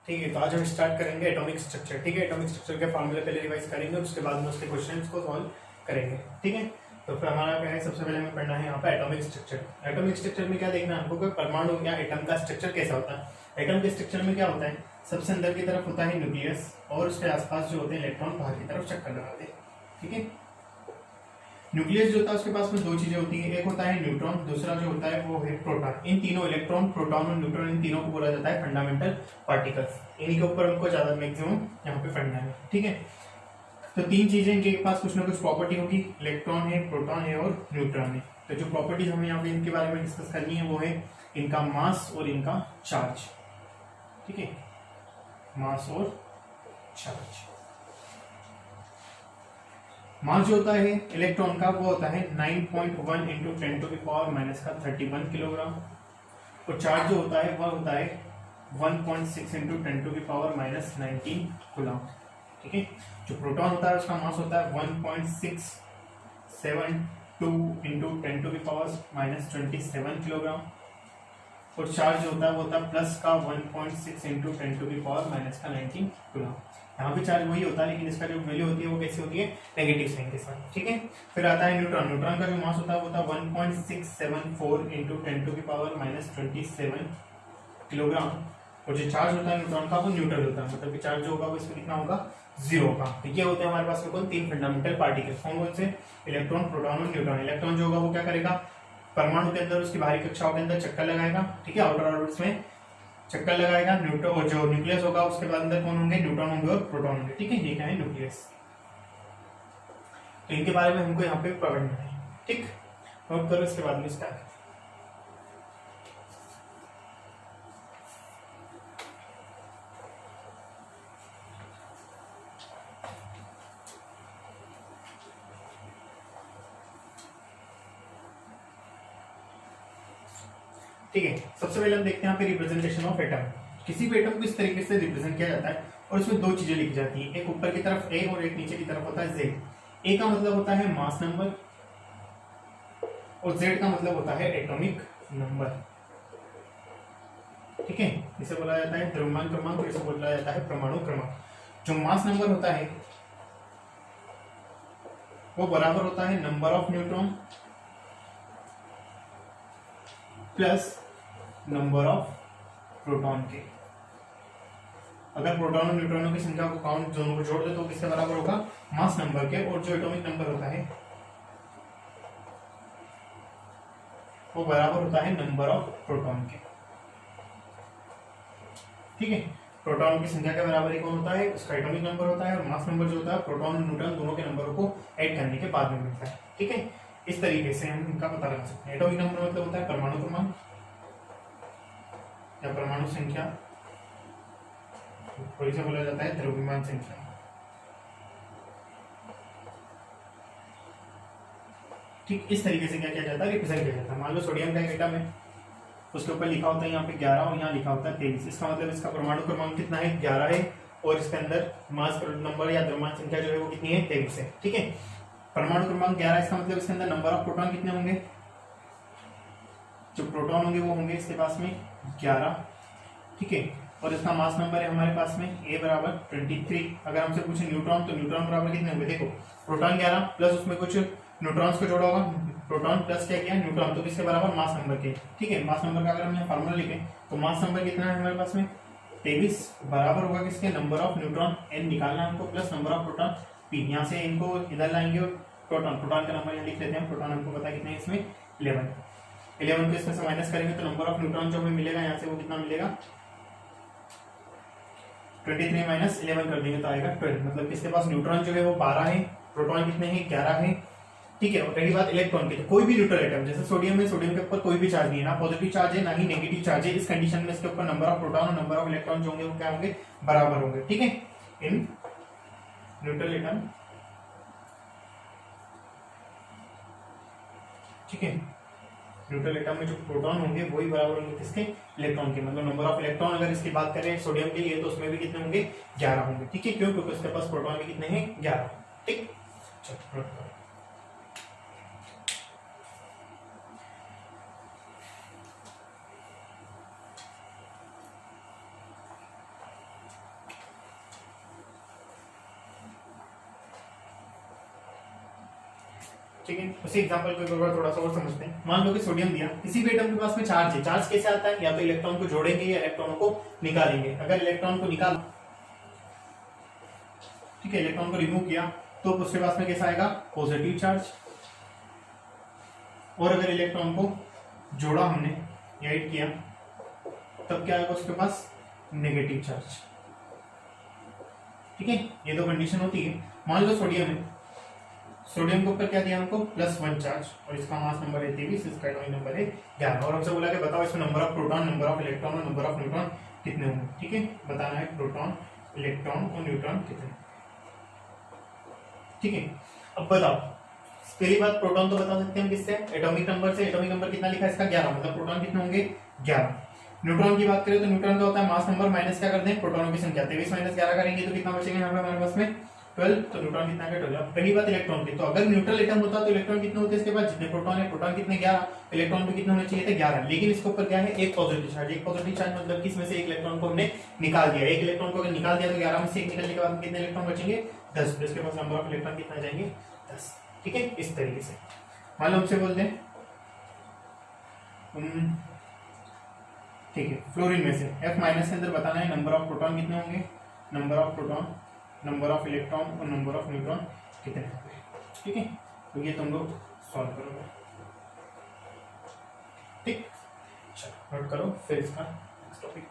ठीक है, तो आज हम स्टार्ट करेंगे एटॉमिक स्ट्रक्चर। ठीक है, एटॉमिक स्ट्रक्चर के फॉर्मूले पहले रिवाइज करेंगे, उसके बाद में उसके क्वेश्चंस को सॉल्व करेंगे। ठीक है, तो फिर हमारा क्या है, सबसे पहले हमें पढ़ना है यहाँ पे एटॉमिक स्ट्रक्चर। एटॉमिक स्ट्रक्चर में क्या देखना है हमको कि परमाणु या एटम का स्ट्रक्चर कैसा होता है। एटम के स्ट्रक्चर में क्या होता है, सबसे अंदर की तरफ होता है न्यूक्लियस और उसके आसपास जो होते हैं इलेक्ट्रॉन बाहर की तरफ चक्कर लगाते हैं। ठीक है, न्यूक्लियस जो होता है उसके पास में दो चीजें होती है, एक होता है न्यूट्रॉन, दूसरा जो होता है वो है प्रोटॉन। इन तीनों इलेक्ट्रॉन, प्रोटॉन और न्यूट्रॉन, इन तीनों को बोला जाता है फंडामेंटल पार्टिकल्स। इन्हीं के ऊपर हमको ज्यादा मैक्सिमम यहाँ पे पढ़ना है। ठीक है, तो तीन चीजें इनके पास कुछ ना कुछ प्रॉपर्टी होगी, इलेक्ट्रॉन है, प्रोटॉन है और न्यूट्रॉन है। तो जो प्रॉपर्टीज हमें यहाँ पे इनके बारे में डिस्कस करनी है वो है इनका मास और इनका चार्ज। ठीक है, मास और चार्ज। मास जो होता है इलेक्ट्रॉन का वो होता है 9.1 into 10 to the power minus का 31 किलोग्राम, और चार्ज जो होता है वह होता है 1.6 into 10 to the power minus 19 coulomb. ठीक है, जो प्रोटॉन होता है उसका मास होता है 1.672 into 10 to the power minus 27 kilogram, और चार्ज जो होता है वो होता है प्लस का 1.6 into 10 to the power minus का 19 कूलम। यहाँ पे चार्ज वही होता है, लेकिन इसका जो वैल्यू होती है वो कैसी होती है, नेगेटिव साइन के साथ। ठीक है, फिर आता है न्यूट्रॉन। न्यूट्रॉन का जो मास होता है वो होता है 1.674 into 10 to the power minus 27 kilogram, और जो चार्ज होता है न्यूट्रॉन का वो न्यूट्रल होता है, मतलब कि चार्ज जो होगा वो इसमें कितना होगा, 0 का। तो ये होते हैं हमारे पास में तीन फंडामेंटल पार्टिकल। कौन से, इलेक्ट्रॉन, प्रोटॉन और न्यूट्रॉन। इलेक्ट्रॉन जो होगा वो क्या करेगा, परमाणु के अंदर, उसकी बाहरी कक्षाओं के अंदर चक्कर लगाएगा। ठीक है, आउटर ऑर्बिट्स में चक्कर लगाएगा। न्यूट्रॉन जो न्यूक्लियस होगा उसके बाद अंदर कौन होंगे, न्यूट्रॉन होंगे और प्रोटॉन होंगे। ठीक है, ये क्या है, न्यूक्लियस। तो इनके बारे में हमको यहाँ पे पढ़ना है। ठीक, नोट करो, इसके बाद में स्टार्ट। ठीक है, सबसे पहले हम देखते हैं यहाँ पे रिप्रेजेंटेशन ऑफ एटम। किसी भी एटम को इस तरीके से रिप्रेजेंट किया जाता है और उसमें दो चीजें लिखी जाती है, एक ऊपर की तरफ ए और एक नीचे की तरफ होता है जेड। ए का मतलब होता है मास नंबर और जेड का मतलब होता है एटॉमिक नंबर। ठीक है, इसे बोला जाता है द्रव्यमान क्रमांक और इसे बोला जाता है परमाणु क्रमांक। जो मास नंबर होता है वो बराबर होता है number of neutron plus number of proton के। अगर प्रोटॉन और न्यूट्रॉनों की संख्या को काउंट दोनों को जोड़ दे तो किसके बराबर होगा, मास नंबर के। और जो एटॉमिक नंबर होता है वो बराबर होता है नंबर ऑफ प्रोटॉन के। ठीक है, प्रोटॉन की संख्या के बराबर ही कौन होता है, उसका एटॉमिक नंबर होता है, और मास नंबर जो होता है प्रोटॉन और न्यूट्रॉन दोनों के नंबरों को ऐड करने के बाद में मिलता है। ठीक है, इस तरीके से हम इनका पता लगा सकते हैं। एटॉमिक नंबर मतलब होता है परमाणु क्रमांक या परमाणु संख्या, और इसे बोला जाता है द्रव्यमान संख्या। ठीक, इस तरीके से क्या किया जाता है, रिप्रेजेंट किया जाता है। मान लो सोडियम का एक एटम है, उसके ऊपर लिखा होता है यहाँ पे 11 और यहाँ लिखा होता है 23। इसका मतलब इसका परमाणु क्रमांक कितना है, 11 है, और इसके अंदर मास नंबर या द्रव्यमान संख्या जो है वो कितनी है, 23 है। ठीक है, परमाणु क्रमांक 11, इसका मतलब इसके अंदर नंबर ऑफ प्रोटॉन कितने होंगे, जो प्रोटॉन होंगे वो होंगे इसके पास में 11। ठीक है, और इसका मास नंबर है हमारे पास में ए बराबर 23। अगर हमसे पूछे न्यूट्रॉन, तो न्यूट्रॉन बराबर कितने होंगे, देखो प्रोटॉन 11 प्लस उसमें कुछ न्यूट्रॉन्स को जोड़ा होगा, प्रोटॉन प्लस क्या किया, न्यूट्रॉन, तो किसके बराबर, मास नंबर के। ठीक है, मास नंबर का अगर हमने फार्मूला लिखे तो मास नंबर कितना है हमारे पास में 23 बराबर होगा किसके, नंबर ऑफ न्यूट्रॉन एन निकालना है हमको plus number of proton P. यहाँ से इनको इधर लाएंगे और प्रोटॉन का नंबर यहाँ लिख लेते हैं। प्रोटॉन हमको पता कितने हैं इसमें, 11 को इसमें से माइनस करेंगे तो नंबर ऑफ न्यूट्रॉन जो हमें मिलेगा यहाँ से वो कितना मिलेगा, 23 माइनस 11 कर देंगे तो आएगा 12। मतलब किसके पास न्यूट्रॉन जो है वो 12 है, प्रोटॉन कितने हैं, 11 है। ठीक है, और रही बात इलेक्ट्रॉन की, तो कोई भी न्यूट्रल एटम जैसे सोडियम है, सोडियम के ऊपर कोई भी चार्ज नहीं है, ना पॉजिटिव चार्ज है ना ही नेगेटिव चार्ज है। इस कंडीशन में इसके ऊपर नंबर ऑफ प्रोटॉन और नंबर ऑफ इलेक्ट्रॉन जो होंगे वो क्या होंगे, बराबर होंगे। ठीक है, इन न्यूट्रल एटम। ठीक है, न्यूट्रल एटम में जो प्रोटॉन होंगे वही बराबर होंगे किसके, इलेक्ट्रॉन के। मतलब नंबर ऑफ इलेक्ट्रॉन अगर इसकी बात करें सोडियम के लिए तो उसमें भी कितने होंगे, 11 होंगे। ठीक है, क्यों, क्योंकि उसके पास प्रोटॉन भी कितने हैं, 11। ठीक, चलो ठीक है, उसी एग्जांपल को एक बार थोड़ा सा और समझते हैं। मान लो कि सोडियम दिया, किसी भी एटम के पास में चार्ज है, चार्ज कैसे आता है, या तो इलेक्ट्रॉन को जोड़ेंगे या इलेक्ट्रॉनों को निकालेंगे। अगर इलेक्ट्रॉन को निकाल, ठीक है, इलेक्ट्रॉन को रिमूव किया तो उसके पास में कैसा आएगा, पॉजिटिव चार्ज। और अगर इलेक्ट्रॉन को जोड़ा हमने, ऐड किया, तब क्या आएगा उसके पास, नेगेटिव चार्ज। ठीक है, ये दो कंडीशन होती है। मान लो सोडियम है, सोडियम के ऊपर क्या दिया हमको, +1 चार्ज, और इसका मास नंबर है 23, इसका एटॉमिक नंबर है 11, और हमसे बोला कि बताओ इसमें number of proton, number of electron और नंबर ऑफ न्यूट्रॉन कितने होंगे। ठीक है, बताना है प्रोटॉन, इलेक्ट्रॉन और न्यूट्रॉन कितने। ठीक है, अब बताओ, पहली बात प्रोटॉन तो बता सकते हैं हम किससे, एटॉमिक नंबर से। एटॉमिक नंबर कितना लिखा है इसका, 11, मतलब प्रोटॉन कितने होंगे, 11। न्यूट्रॉन की बात करें तो न्यूट्रॉन का होता है मास नंबर माइनस क्या कर दें, प्रोटॉनों की संख्या, 23 - 11 करेंगे तो कितना बचेगा यहाँ पे हमारे पास में, 12। तो न्यूट्रॉन कितना है, 12। पहली बात इलेक्ट्रॉन की, तो अगर न्यूट्रल एटम होता तो इलेक्ट्रॉन कितने होते इसके पास, जितने प्रोटॉन है, प्रोटॉन कितने, 11, इलेक्ट्रॉन भी कितने होने चाहिए थे, 11। लेकिन इसके ऊपर क्या है, एक पॉजिटिव चार्ज। एक पॉजिटिव चार्ज मतलब कि इसमें से एक इलेक्ट्रॉन को हमने निकाल दिया। एक इलेक्ट्रॉन को अगर निकाल दिया तो 11 में से एक निकलने के बाद कितने इलेक्ट्रॉन बचेंगे, 10। तो इसके पास नंबर ऑफ इलेक्ट्रॉन कितना जाएंगे, 10। ठीक है, इस तरीके से मान लो हमसे बोलते हैं, ठीक है, फ्लोरीन में से F- के अंदर बताना है नंबर ऑफ प्रोटॉन कितने होंगे, number of proton, number of electron और नंबर ऑफ न्यूट्रॉन कितने होंगे। ठीक है, तो ये तुम लोग सॉल्व करोगे। ठीक, चलो नोट करो, फिर इसका नेक्स्ट टॉपिक।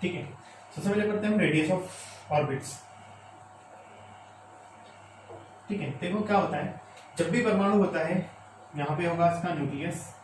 ठीक है, सबसे पहले करते हैं हम रेडियस ऑफ ऑर्बिट्स। ठीक है, देखो क्या होता है, जब भी परमाणु होता है, यहाँ पे होगा इसका न्यूक्लियस,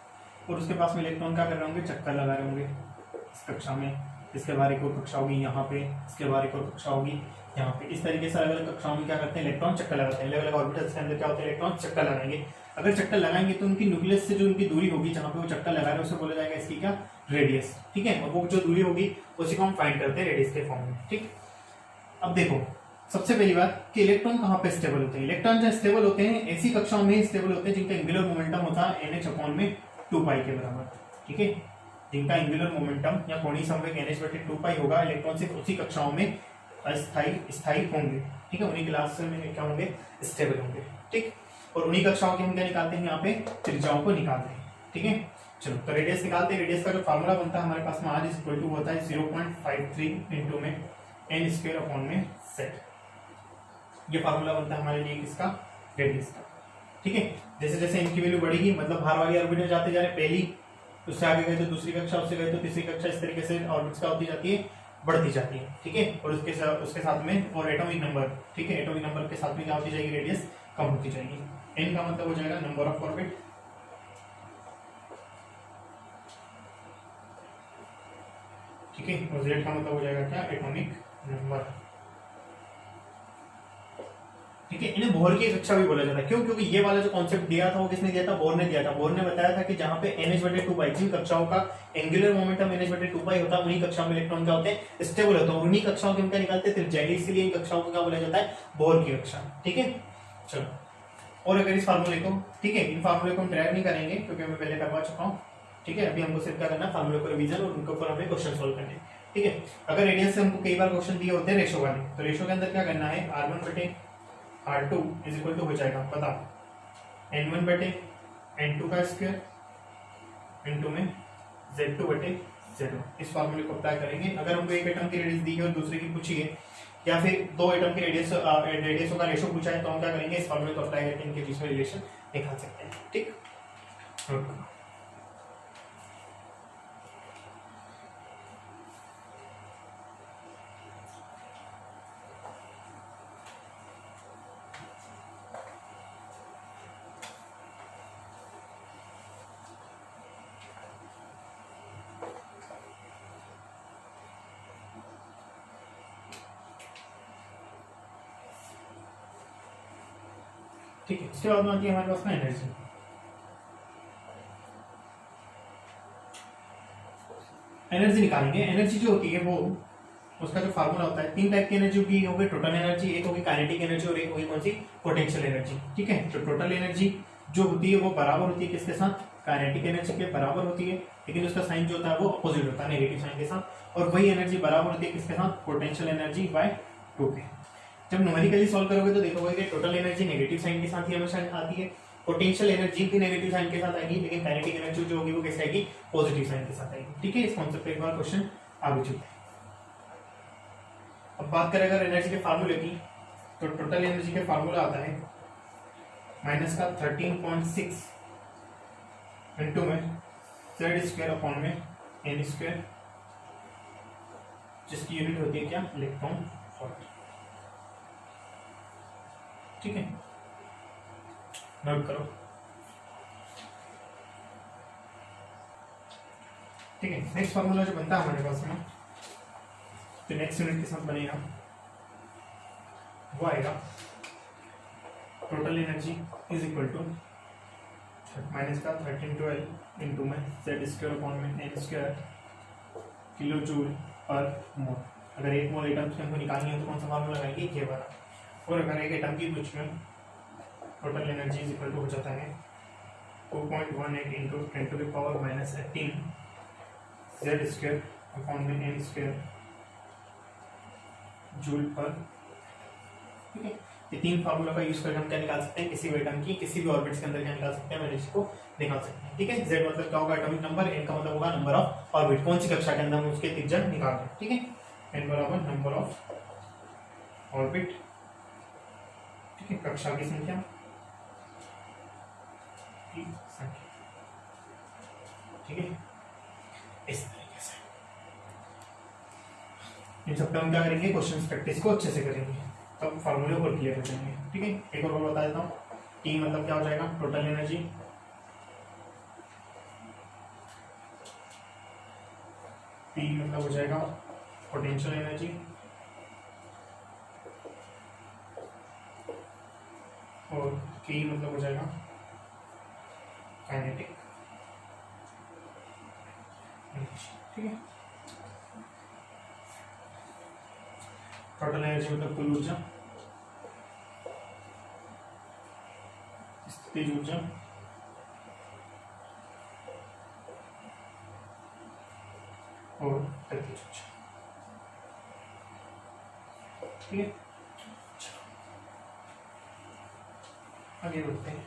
और उसके पास में इलेक्ट्रॉन क्या कर रहे होंगे, चक्कर लगा रहे होंगे इस कक्षा में। इसके बाहर एक और कक्षा होगी यहाँ पे, इसके बाहर एक और कक्षा होगी यहाँ पे। इस तरीके से अलग अलग कक्षाओं में क्या करते हैं, इलेक्ट्रॉन चक्कर लगाते हैं। अलग अलग ऑर्बिटल्स के अंदर क्या होता है, इलेक्ट्रॉन चक्कर लगाएंगे। अगर चक्कर लगाएंगे तो उनकी न्यूक्लियस से जो उनकी दूरी होगी, जहाँ पे वो चक्कर लगा रहे हैं, उसे बोला जाएगा इसकी क्या, रेडियस। ठीक है, और वो जो दूरी होगी उसी को हम फाइंड करते हैं रेडियस के फॉर्म में। ठीक, अब देखो सबसे पहली बात कि इलेक्ट्रॉन कहाँ पे स्टेबल होते हैं। इलेक्ट्रॉन जो स्टेबल होते हैं ऐसी कक्षाओं में स्टेबल होते हैं जिनका एंगुलर मोमेंटम होता है NH/2π के बराबर। ठीक है, जिनका एंगुलर मोमेंटम या कोणीय संवेग NH/2π होगा, इलेक्ट्रॉन सिर्फ उसी कक्षाओं में स्थायी होंगे। ठीक है, उन्हीं क्लास में क्या होंगे, स्टेबल होंगे। ठीक, और उन्हीं कक्षाओं के हम क्या निकालते हैं, यहाँ पे त्रिज्याओं को निकालते हैं। ठीक है, चलो तो रेडियस निकालते हैं। रेडियस का जो फार्मूला बनता है हमारे पास में R = होता है 0.53 इंटू में n²/z। ये फार्मूला बनता है हमारे लिए किसका, रेडियस का। ठीक है, जैसे जैसे इनकी वैल्यू बढ़ेगी, मतलब बाहर वाली ऑर्बिट जाते जा रहे, पहली, उससे आगे गए तो दूसरी कक्षा, उससे गए तो तीसरी कक्षा, इस तरीके से ऑर्बिट्स का होती जाती है, बढ़ती जाती है। ठीक है, और उसके साथ में और एटॉमिक नंबर, ठीक है, एटॉमिक नंबर के साथ में क्या होती जाएगी, रेडियस कम होती जाएगी। n का मतलब हो जाएगा नंबर ऑफ ऑर्बिट, ठीक है, और z का मतलब हो जाएगा क्या, एटॉमिक नंबर। ठीक है, इन्हें बोर की कक्षा भी बोला जाता है। क्यों, क्योंकि ये वाला जो कॉन्सेप्ट दिया था वो किसने दिया था, बोर ने दिया था। बोर ने बताया था कि जहां पे NH/2π, जिन कक्षाओं का एंगुलर मोमेंटम NH/2π होता है, उन्हीं कक्षाओं में इलेक्ट्रॉन क्या होते हैं, स्टेबल होते हैं। उन्हीं कक्षाओं के हम क्या निकालते हैं, त्रिज्या। इसीलिए इन कक्षाओं को क्या बोला जाता है, बोर की कक्षा। ठीक है, चलो, और अगर इस फार्मूले को, ठीक है, इन फार्मूले को हम ड्राइव नहीं करेंगे क्योंकि मैं पहले करवा चुका हूँ। ठीक है, अभी हमको सिर्फ क्या करना है, फार्मूले को रिवीजन और उनके ऊपर हमें क्वेश्चन सोल्व करने। ठीक है, अगर रेडियस से हमको कई बार क्वेश्चन दिए होते हैं रेशो वाले, तो रेशो के अंदर क्या करना है, R1/R2 = हो जाएगा, पता, N1/N2 का स्क्वायर इंटू में Z2/Z1। इस फार्मूले को अप्लाई करेंगे। अगर हमको एक एटम की रेडियस दी है और दूसरे की पूछी है, या फिर दो एटम की रेडियसों का रेशो पूछा है, तो हम क्या करेंगे, इस फार्मूले को अप्लाई करके इनके बीच में रिलेशन निकाल सकते हैं। ठीक, ठीक है, इसके बाद में आती है हमारे पास में एनर्जी। एनर्जी निकालेंगे। एनर्जी जो होती है वो उसका जो फार्मूला होता है, 3 टाइप की एनर्जी की होगी, टोटल एनर्जी, एक होगी काइनेटिक एनर्जी और एक होगी कौन सी, पोटेंशियल एनर्जी। ठीक है, तो टोटल एनर्जी जो होती है वो बराबर होती है किसके साथ, काइनेटिक एनर्जी के बराबर होती है, लेकिन उसका साइन जो होता है वो अपोजिट होता है, नेगेटिव साइन के साथ। और वही एनर्जी बराबर होती है किसके साथ, पोटेंशियल एनर्जी बाय 2 के। जब न्यूमेरिकली सॉल्व करोगे तो देखोगे कि टोटल एनर्जी नेगेटिव साइन के साथ ही हमेशा आती है, पोटेंशियल एनर्जी भी नेगेटिव साइन के साथ आएगी, लेकिन काइनेटिक एनर्जी जो होगी वो कैसे आएगी, पॉजिटिव साइन के साथ आएगी। ठीक है, इस कॉन्सेप्ट पे एक बार क्वेश्चन आगे चुके। अब बात करें अगर एनर्जी के फार्मूले की, तो टोटल एनर्जी का फार्मूला आता है माइनस का 13.6 इंटू में z स्क्वायर अपॉन में n स्क्वायर, जिसकी यूनिट होती है क्या, इलेक्ट्रॉन वोल्ट। ठीक है, नोट करो। ठीक है, नेक्स्ट फार्मूला जो बनता है हमारे पास में, तो नेक्स्ट यूनिट के साथ बनेगा, वो आएगा total energy is equal to minus का 1312 इंटू में z स्क्वायर अपॉन में n square kilo joule per mole. अगर एक मोल एटम से हमको निकालनी है तो कौन सा फार्मूला लगाएंगे, ये वाला। और अगर एक एटम की कुछ में total energy is equal to हो जाता है 2.18 into 10 to the power minus 18 z square upon में n स्क्वायर जूल पर। ठीक है, ये 3 फार्मूला का यूज करके हम क्या निकाल सकते हैं, किसी भी एटम की किसी भी ऑर्बिट्स के अंदर क्या निकाल सकते हैं, एनर्जी को निकाल सकते हैं। ठीक है, z मतलब क्या होगा, एटॉमिक नंबर, n का मतलब होगा नंबर ऑफ ऑर्बिट, कौन सी कक्षा के अंदर हम उसके त्रिज्या निकाल रहे हैं। ठीक है, n बराबर नंबर ऑफ ऑर्बिट। ठीक है, कक्षा की संख्या, ठीक है, इस तरीके से इन सब पे हम क्या करेंगे, क्वेश्चन प्रैक्टिस को अच्छे से करेंगे, तब फार्मूले को क्लियर हो जाएंगे। ठीक है, एक और बता देता हूँ, टी मतलब क्या हो जाएगा, टोटल एनर्जी, पी मतलब हो जाएगा पोटेंशियल एनर्जी, और के मतलब हो जाएगा काइनेटिक एनर्जी। ठीक है, टोटल एनर्जी मतलब कुल ऊर्जा, स्थितिज ऊर्जा, और गतिज ऊर्जा। ठीक है, आगे बढ़ते हैं।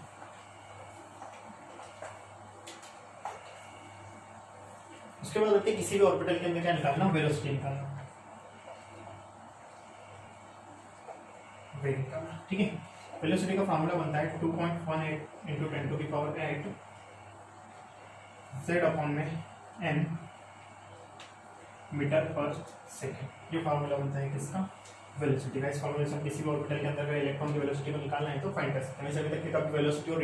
उसके बाद होते हैं किसी भी ऑर्बिटल के अंदर क्या निकालना, वेलोसिटी निकालना, वेग निकालना। ठीक है, वेलोसिटी का फार्मूला बनता है 2.18 into 10 to the power 8 z upon में n मीटर पर सेकेंड। ये फार्मूला बनता है किसका, वेलोसिटी का। इस फार्मूले से हम किसी भी ऑर्बिटल के अंदर इलेक्ट्रॉन की वेलोसिटी को निकालना है तो फाइंड कर सकते हैं। अभी तक की वेलोसिटी और